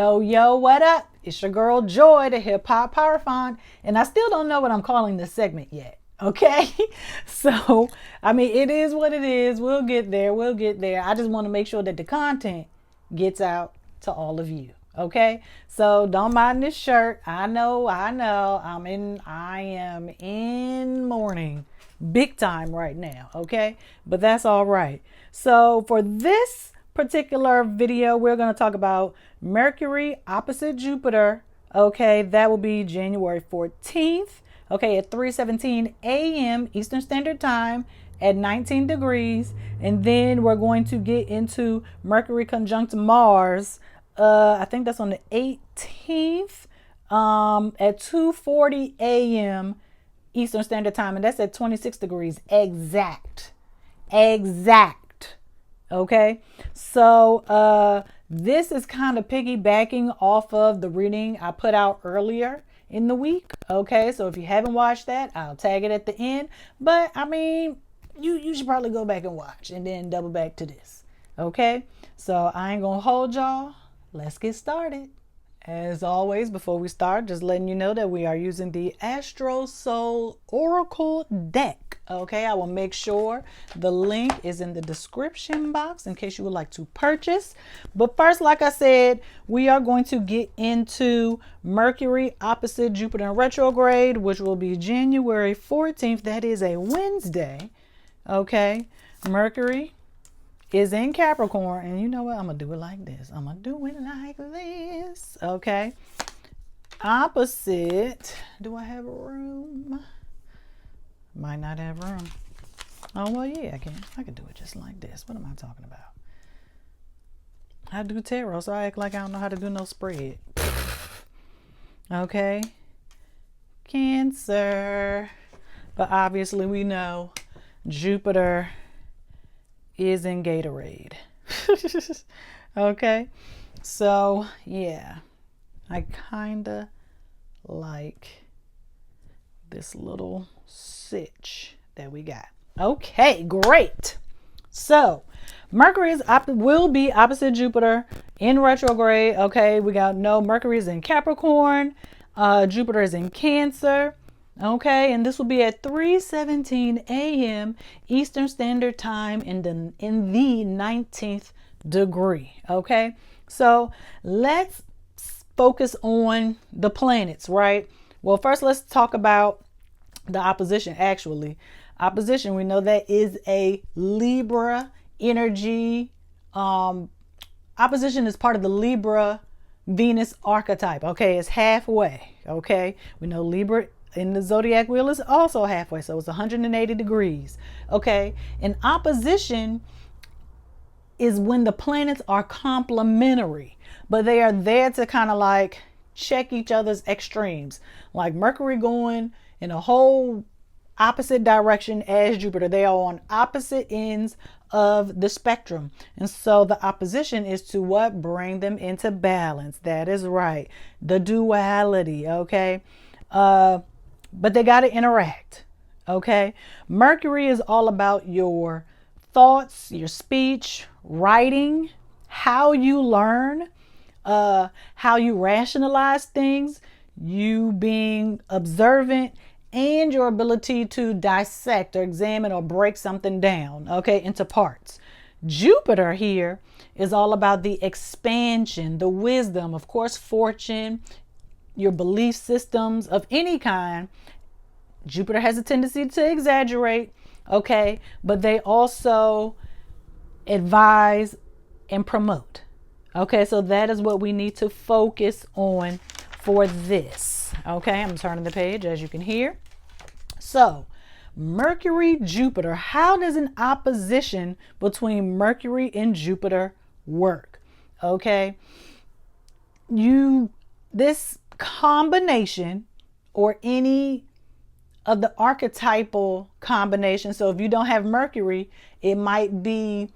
Yo, what up? It's your girl Joy, the hip hop power font, and I still don't know what I'm calling this segment yet. Okay, so I mean, it is what it is. We'll get there. We'll get there. I just want to make sure that the content gets out to all of you. Okay, so don't mind this shirt. I know. I am in mourning, big time right now. Okay, but that's all right. So for this particular video, we're going to talk about Mercury opposite Jupiter. Okay, that will be January 14th. Okay, at 3:17 a.m. Eastern Standard Time at 19 degrees. And then we're going to get into Mercury conjunct Mars. I think that's on the 18th at 2:40 a.m. Eastern Standard Time. And that's at 26 degrees exact. Okay, so this is kind of piggybacking off of the reading I put out earlier in the week. Okay, so if you haven't watched that, I'll tag it at the end. But I mean, you should probably go back and watch and then double back to this. Okay, so I ain't gonna hold y'all. Let's get started. As always, before we start, just letting you know that we are using the Astro Soul Oracle deck. Okay, I will make sure the link is in the description box in case you would like to purchase. But first, like I said, we are going to get into Mercury opposite Jupiter in retrograde, which will be January 14th. That is a Wednesday. Okay, Mercury is in Capricorn, and you know what? I'm gonna do it like this. Okay. Opposite. Do I have room? Might not have room. Oh well, yeah, I can do it just like this. What am I talking about? I do tarot, so I act like I don't know how to do no spread. Okay. Cancer. But obviously we know Jupiter is in Gatorade. Okay, so yeah, I kinda like this little sitch that we got. Okay, great. So Mercury will be opposite Jupiter in retrograde. Okay, we got Mercury is in Capricorn, Jupiter is in Cancer. Okay, and this will be at 3:17 a.m. Eastern Standard Time in the 19th degree. Okay, so let's focus on the planets, right? Well, first let's talk about the opposition. Actually, opposition, we know that is a Libra energy. Opposition is part of the Libra Venus archetype. Okay, it's halfway. Okay, we know Libra in the zodiac wheel is also halfway, so it's 180 degrees. Okay, and opposition is when the planets are complementary, but they are there to kind of like check each other's extremes, like Mercury going in a whole opposite direction as Jupiter. They are on opposite ends of the spectrum, and so the opposition is to what? Bring them into balance. That is right, the duality. Okay, but they got to interact. Okay, Mercury is all about your thoughts, your speech, writing, how you learn, how you rationalize things, you being observant, and your ability to dissect or examine or break something down, okay, into parts. Jupiter here is all about the expansion, the wisdom, of course, fortune, your belief systems of any kind. Jupiter has a tendency to exaggerate, okay, but they also advise and promote. Okay, so that is what we need to focus on for this. Okay, I'm turning the page as you can hear. So Mercury, Jupiter, how does an opposition between Mercury and Jupiter work? Okay, this combination or any of the archetypal combination. So if you don't have Mercury, it might be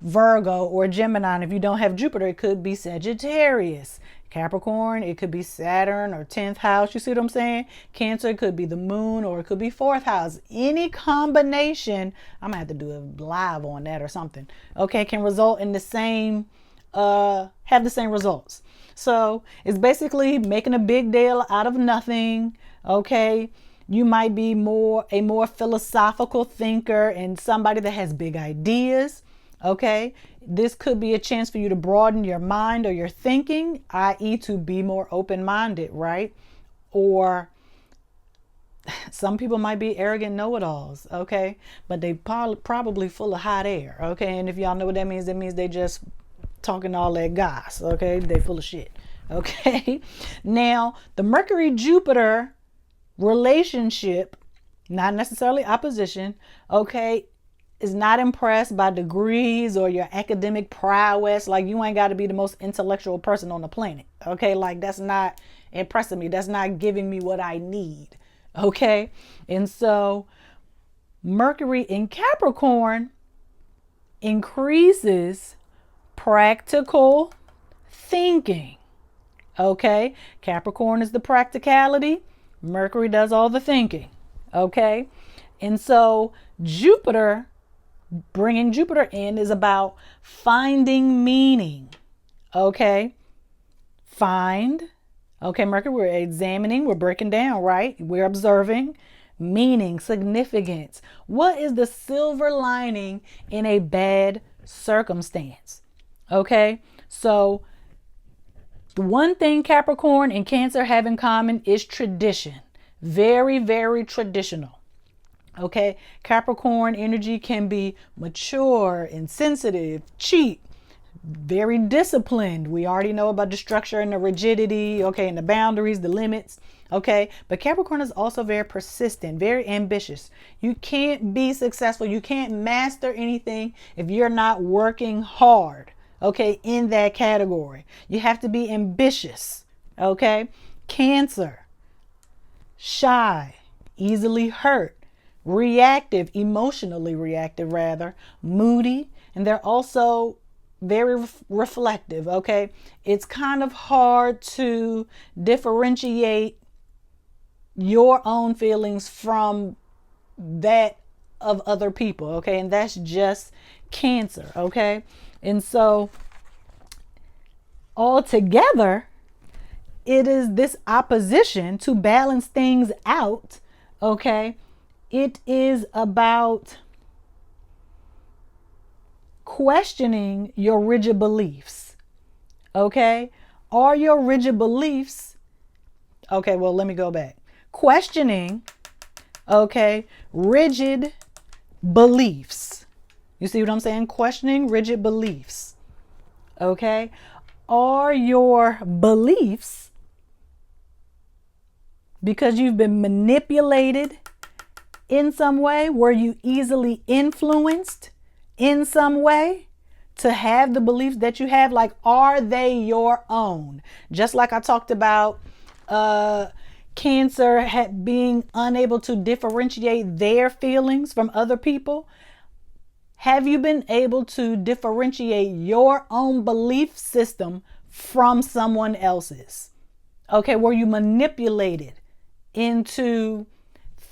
Virgo or Gemini. And if you don't have Jupiter, it could be Sagittarius. Capricorn, it could be Saturn or 10th house. You see what I'm saying? Cancer, it could be the moon or it could be 4th house. Any combination, I'm gonna have to do a live on that or something. Okay, can result in the same have the same results. So it's basically making a big deal out of nothing. Okay. You might be a more philosophical thinker and somebody that has big ideas. Okay. This could be a chance for you to broaden your mind or your thinking, i.e., to be more open minded, right? Or some people might be arrogant know-it-alls, okay, but they probably full of hot air, okay. And if y'all know what that means they just talking all that goss, okay. They full of shit, okay. Now the Mercury Jupiter relationship, not necessarily opposition, okay, is not impressed by degrees or your academic prowess. Like, you ain't got to be the most intellectual person on the planet, okay. Like, that's not impressing me. That's not giving me what I need. Okay. And so Mercury in Capricorn increases practical thinking. Okay. Capricorn is the practicality. Mercury does all the thinking. Okay. And so Jupiter, bringing Jupiter in, is about finding meaning. Okay. Find. Okay, Mercury, we're examining, we're breaking down, right? We're observing meaning, significance. What is the silver lining in a bad circumstance? Okay, so the one thing Capricorn and Cancer have in common is tradition. Very, very traditional. Okay, Capricorn energy can be mature, insensitive, cheap, very disciplined. We already know about the structure and the rigidity, okay, and the boundaries, the limits, okay. But Capricorn is also very persistent, very ambitious. You can't be successful, you can't master anything if you're not working hard, okay, in that category. You have to be ambitious, okay. Cancer, shy, easily hurt, reactive, emotionally reactive rather, moody, and they're also very reflective. Okay, it's kind of hard to differentiate your own feelings from that of other people. Okay, and that's just Cancer. Okay, and so altogether it is this opposition to balance things out. Okay, it is about questioning your rigid beliefs. Okay, are your rigid beliefs, okay, well, let me go back. Questioning, okay, rigid beliefs. You see what I'm saying? Questioning rigid beliefs. Okay, are your beliefs, because you've been manipulated in some way, were you easily influenced in some way to have the beliefs that you have? Like, are they your own? Just like I talked about Cancer being unable to differentiate their feelings from other people. Have you been able to differentiate your own belief system from someone else's? Okay, were you manipulated into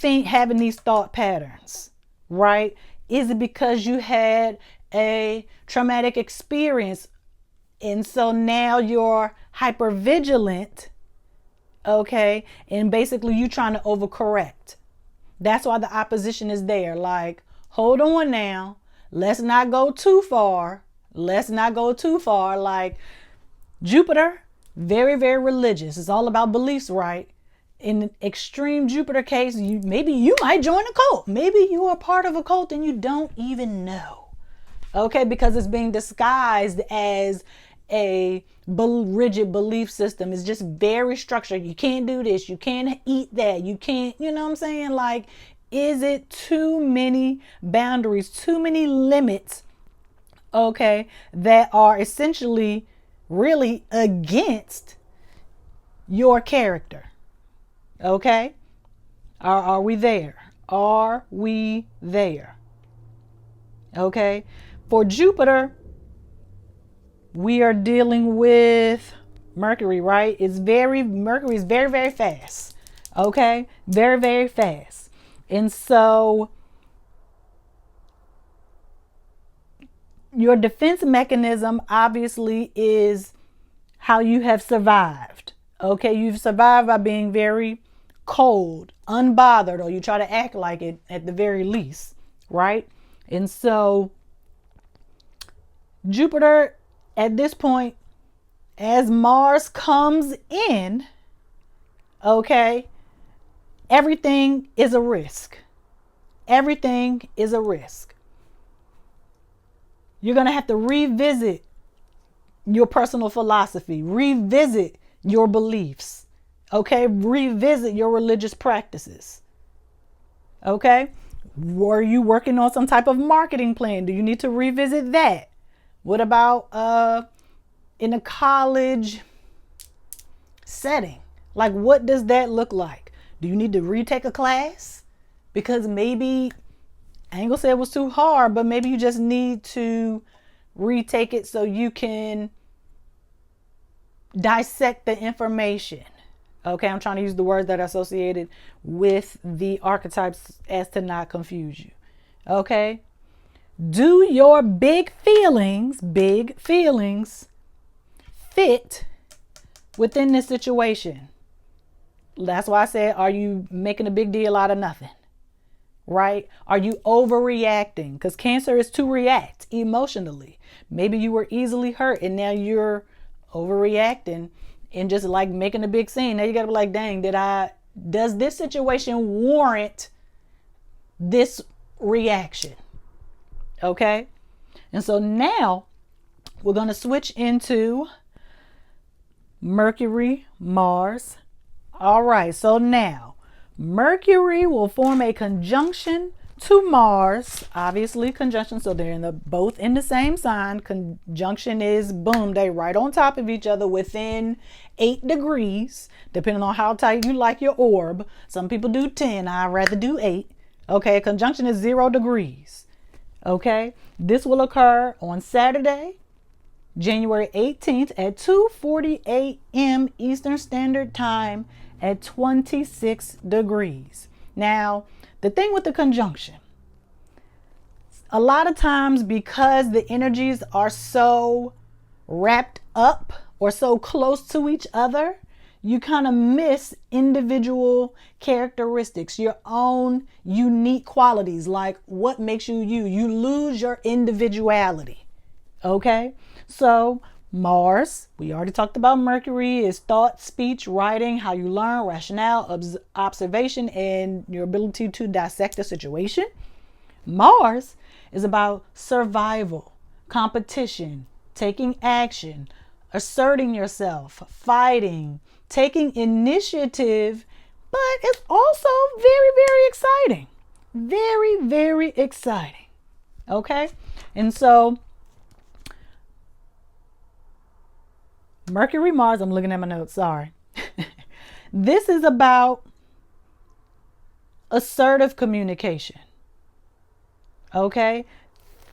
having these thought patterns, right? Is it because you had a traumatic experience and so now you're hyper vigilant, okay, and basically you trying to overcorrect? That's why the opposition is there. Like, hold on now, let's not go too far. Let's not go too far. Like, Jupiter, very, very religious. It's all about beliefs, right? In an extreme Jupiter case, maybe you might join a cult. Maybe you are part of a cult and you don't even know. Okay, because it's being disguised as a rigid belief system. It's just very structured. You can't do this. You can't eat that. You can't, you know what I'm saying? Like, is it too many boundaries, too many limits, okay, that are essentially really against your character? Okay, are we there? Are we there? Okay, for Jupiter, we are dealing with Mercury, right? Mercury is very, very fast. Okay, very, very fast. And so Your defense mechanism obviously is how you have survived. Okay, you've survived by being very cold, unbothered, or you try to act like it at the very least, right? And so Jupiter at this point, as Mars comes in, okay, everything is a risk. Everything is a risk. You're going to have to revisit your personal philosophy, revisit your beliefs, okay? Revisit your religious practices, okay? Were you working on some type of marketing plan? Do you need to revisit that? What about in a college setting? Like, what does that look like? Do you need to retake a class? Because maybe, I ain't gonna say it was too hard, but maybe you just need to retake it so you can dissect the information. Okay, I'm trying to use the words that are associated with the archetypes as to not confuse you. Okay, do your big feelings fit within this situation? That's why I said, are you making a big deal out of nothing? Right? Are you overreacting? Because Cancer is to react emotionally. Maybe you were easily hurt and now you're overreacting and just like making a big scene. Now you gotta be like, dang, does this situation warrant this reaction? Okay. And so now we're going to switch into Mercury, Mars. All right. So now Mercury will form a conjunction to Mars, obviously conjunction. So they're both in the same sign. Conjunction is boom, they right on top of each other within 8 degrees, depending on how tight you like your orb. Some people do 10. I'd rather do 8. Okay. Conjunction is 0 degrees. Okay. This will occur on Saturday, January 18th at 2:40 a.m. Eastern Standard Time at 26 degrees. Now, the thing with the conjunction, a lot of times because the energies are so wrapped up or so close to each other, you kind of miss individual characteristics, your own unique qualities, like what makes you you. You lose your individuality. Okay? So Mars, we already talked about Mercury, is thought, speech, writing, how you learn, rationale, observation, and your ability to dissect a situation. Mars is about survival, competition, taking action, asserting yourself, fighting, taking initiative, but it's also very, very exciting. Very, very exciting. Okay? And so Mercury, Mars, I'm looking at my notes, sorry. This is about assertive communication. Okay?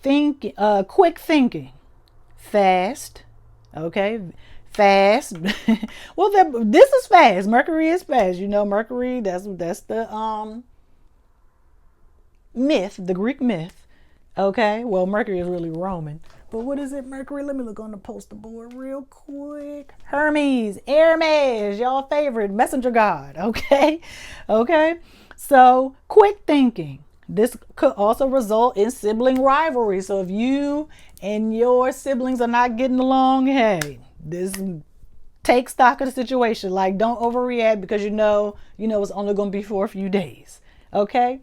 Quick thinking. Fast. Okay? Fast. Well, this is fast. Mercury is fast. You know, Mercury, that's the myth, the Greek myth. Okay? Well, Mercury is really Roman. But what is it, Mercury? Let me look on the poster board real quick. Hermes, y'all favorite messenger god. Okay? Okay? So, quick thinking. This could also result in sibling rivalry. So if you and your siblings are not getting along, hey, this take stock of the situation. Like, don't overreact because you know it's only going to be for a few days. Okay?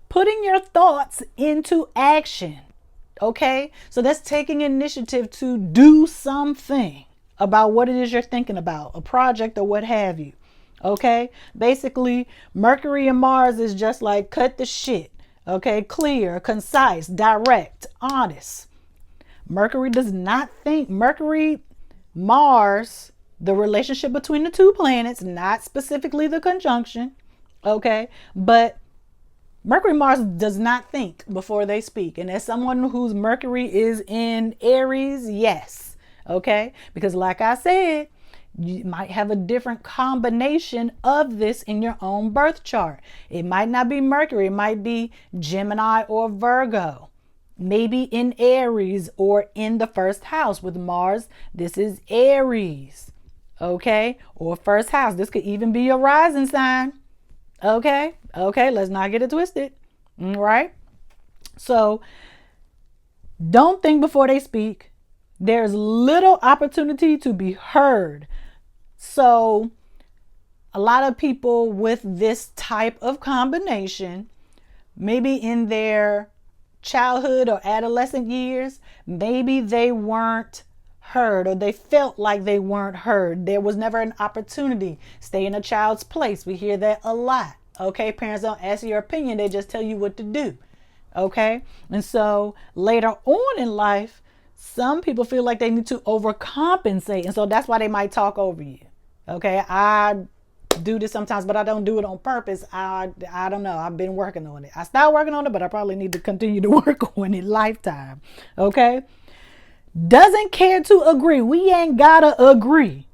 Putting your thoughts into action. Okay? So that's taking initiative to do something about what it is you're thinking about, a project or what have you. Okay? Basically, Mercury and Mars is just like cut the shit. Okay? Clear, concise, direct, honest. Mercury does not think. Mercury, Mars, the relationship between the two planets, not specifically the conjunction. Okay? But Mercury, Mars does not think before they speak. And as someone whose Mercury is in Aries, yes. Okay? Because like I said, you might have a different combination of this in your own birth chart. It might not be Mercury. It might be Gemini or Virgo. maybe in Aries or in the first house. With Mars, this is Aries, okay, or first house. This could even be your rising sign, okay. Let's not get it twisted. All right, so don't think before they speak. There's little opportunity to be heard. So a lot of people with this type of combination, maybe in their childhood or adolescent years, maybe they weren't heard, or they felt like they weren't heard. There was never an opportunity. Stay in a child's place. We hear that a lot. Okay, parents don't ask your opinion, they just tell you what to do. Okay, and so later on in life, some people feel like they need to overcompensate, and so that's why they might talk over you. Okay, I do this sometimes, but I don't do it on purpose. I don't know. I've been working on it. I started working on it, but I probably need to continue to work on it lifetime. Okay, doesn't care to agree. We ain't gotta agree.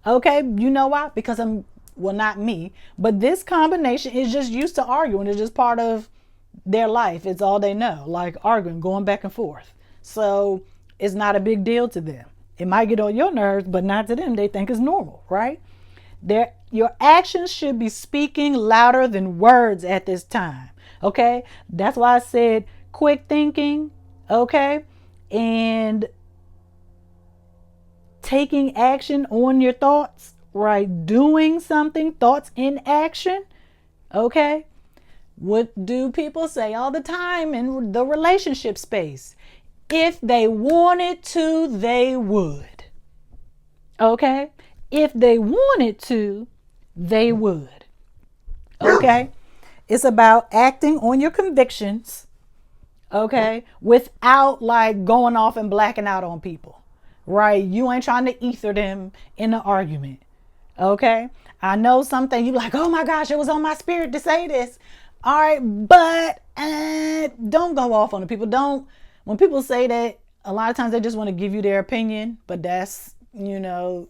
Okay, you know why? Because well, not me, but this combination is just used to arguing. It's just part of their life. It's all they know, like arguing, going back and forth. So it's not a big deal to them. It might get on your nerves, but not to them. They think it's normal, right? Your actions should be speaking louder than words at this time. Okay, that's why I said quick thinking. Okay, and taking action on your thoughts, right? Doing something, thoughts in action. Okay, what do people say all the time in the relationship space? If they wanted to, they would. Okay? If they wanted to, they would. Okay? It's about acting on your convictions, okay, without like going off and blacking out on people, right? You ain't trying to ether them in an argument, okay? I know something you like, oh my gosh, it was on my spirit to say this. All right, but don't go off on the people. Don't, when people say that, a lot of times they just want to give you their opinion, but that's, it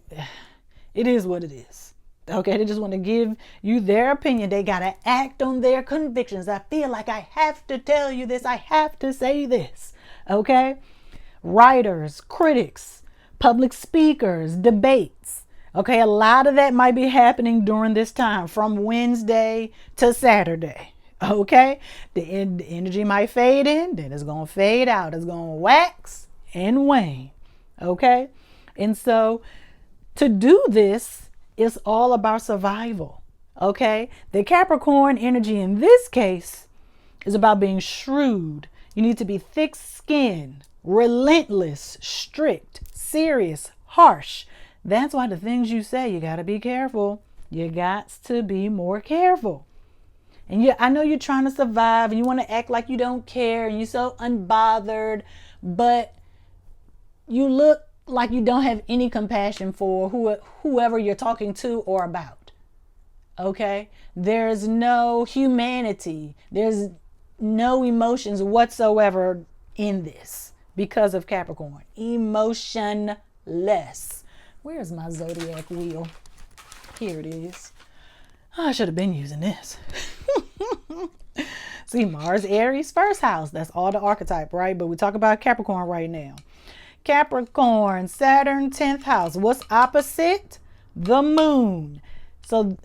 is what it is. Okay, they just want to give you their opinion. They got to act on their convictions. I feel like I have to tell you this. I have to say this. Okay, writers, critics, public speakers, debates. Okay, a lot of that might be happening during this time from Wednesday to Saturday. Okay, the energy might fade in, then it's going to fade out. It's going to wax and wane. Okay, and so to do this is all about survival. Okay, the Capricorn energy in this case is about being shrewd. You need to be thick-skinned, relentless, strict, serious, harsh. That's why the things you say, you got to be careful. You got to be more careful. And I know you're trying to survive and you want to act like you don't care and you're so unbothered, but you look like you don't have any compassion for whoever you're talking to or about. Okay? There's no humanity. There's no emotions whatsoever in this because of Capricorn. Emotionless. Where's my zodiac wheel? Here it is. Oh, I should have been using this. See, Mars, Aries, first house. That's all the archetype, right? But we talk about Capricorn right now. Capricorn, Saturn, 10th house. What's opposite? The moon. So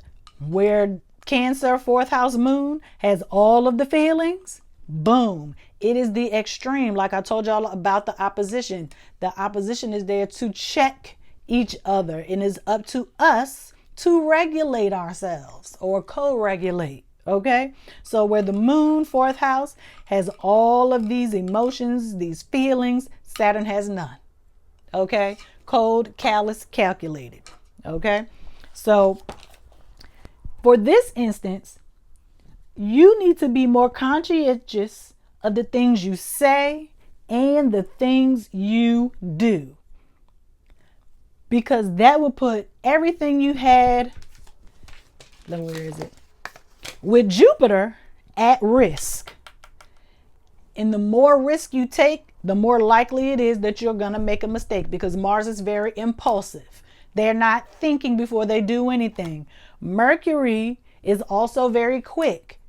where Cancer, 4th house moon has all of the feelings, boom. It is the extreme. Like I told y'all about the opposition. The opposition is there to check each other, and it's up to us to regulate ourselves or co-regulate. Okay, so where the moon, 4th house, has all of these emotions, these feelings, Saturn has none. Okay, cold, callous, calculated. Okay, so for this instance, you need to be more conscientious of the things you say and the things you do, because that will put everything you had, where is it, with Jupiter at risk. And the more risk you take, the more likely it is that you're going to make a mistake, because Mars is very impulsive. They're not thinking before they do anything. Mercury is also very quick.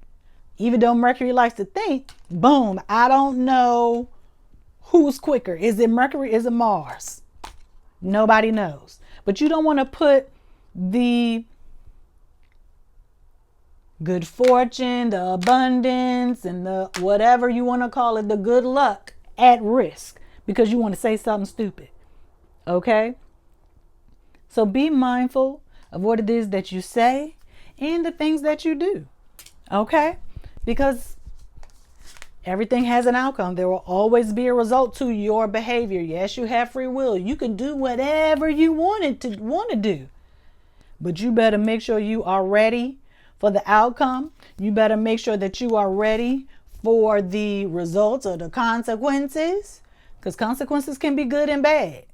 Even though Mercury likes to think, boom, I don't know Who's quicker? Is it Mercury? Is it Mars? Nobody knows. But you don't want to put the good fortune, the abundance, and the whatever you want to call it, the good luck at risk because you want to say something stupid. Okay? So be mindful of what it is that you say and the things that you do. Okay? Because everything has an outcome. There will always be a result to your behavior. Yes, you have free will. You can do whatever you want to do. But you better make sure you are ready for the outcome. You better make sure that you are ready for the results or the consequences. Because consequences can be good and bad.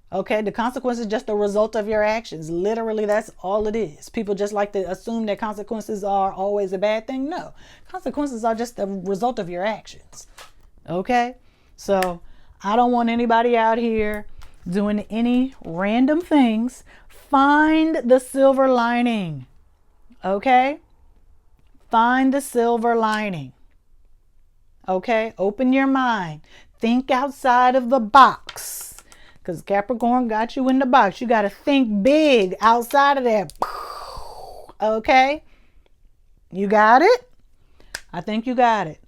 Okay, the consequence is just a result of your actions. Literally, that's all it is. People just like to assume that consequences are always a bad thing. No, consequences are just the result of your actions. Okay, so I don't want anybody out here doing any random things. Find the silver lining. Okay, find the silver lining. Okay, open your mind. Think outside of the box. Because Capricorn got you in the box. You got to think big outside of that. Okay? You got it? I think you got it.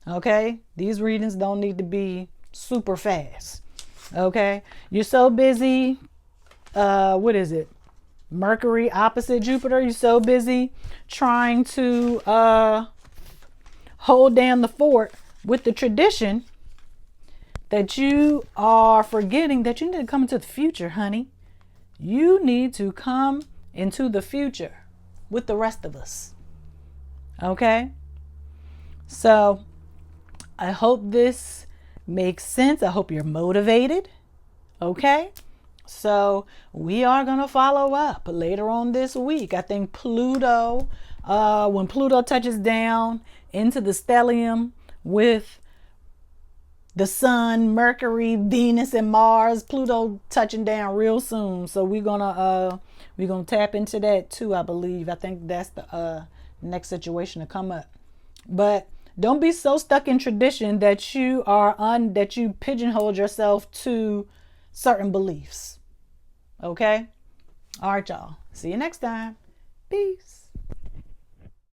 Okay? These readings don't need to be super fast. Okay? You're so busy. What is it? Mercury opposite Jupiter. You're so busy trying to hold down the fort with the tradition that you are forgetting that you need to come into the future, honey. You need to come into the future with the rest of us. Okay? So I hope this makes sense. I hope you're motivated. Okay? So we are going to follow up later on this week. I think Pluto, when Pluto touches down into the stellium with the sun, Mercury, Venus, and Mars, Pluto touching down real soon. So we're gonna tap into that too, I believe. I think that's the next situation to come up. But don't be so stuck in tradition that you pigeonhole yourself to certain beliefs. Okay? All right, y'all. See you next time. Peace.